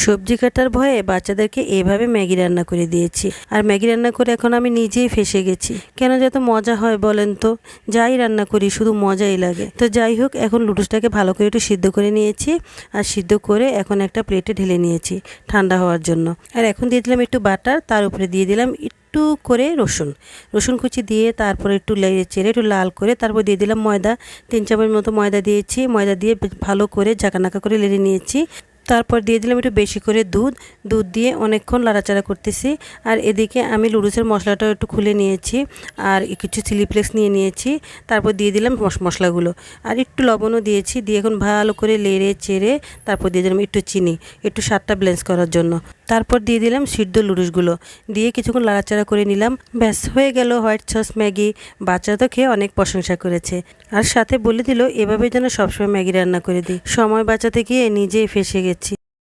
সবজি কাটার ভয়ে বাচ্চাদেরকে এভাবে ম্যাগি রান্না করে দিয়েছি। আর ম্যাগি রান্না করে এখন আমি নিজেই ফেঁসে গেছি। কেন যে এত মজা হয় বলেন তো? যাই রান্না করি শুধু মজাই লাগে। তো যাই হোক, এখন লুডুসটাকে ভালো করে একটু সিদ্ধ করে নিয়েছি। আর সিদ্ধ করে এখন একটা প্লেটে ঢেলে নিয়েছি ঠান্ডা হওয়ার জন্য। আর এখন দিয়ে দিলাম একটু বাটার, তার উপরে দিয়ে দিলাম একটু করে রসুন কুচি দিয়ে তারপরে একটু চেড়ে একটু লাল করে তারপর দিয়ে দিলাম ময়দা। 3 চামচ মতো ময়দা দিয়েছি। ময়দা দিয়ে ভালো করে ঝাঁকানাকা করে লেড়ে নিয়েছি। তারপর দিয়ে দিলাম একটু বেশি করে দুধ দিয়ে অনেকক্ষণ নাড়াচাড়া করতেছি। আর এদিকে আমি লুডুসের মশলাটাও একটু খুলে নিয়েছি আর কিছু চিলি ফ্লেক্স নিয়ে নিয়েছি। তারপর দিয়ে দিলাম মশলাগুলো আর একটু লবণও দিয়েছি। দিয়ে এখন ভালো করে লেড়ে চেড়ে তারপর দিয়ে দিলাম একটু চিনি, একটু স্বাদটা ব্লেন্স করার জন্য। তারপর দিয়ে দিলাম সিদ্ধ লুডুসগুলো দিয়ে কিছুক্ষণ নাড়াচাড়া করে নিলাম। ব্যাস হয়ে গেল হোয়াইট সস ম্যাগি। বাচ্চারা তো খেয়ে অনেক প্রশংসা করেছে আর সাথে বলে দিল এভাবে যেন সবসময় ম্যাগি রান্না করে দিই। সময় বাঁচাতে গিয়ে নিজেই ফেঁসে গেছি।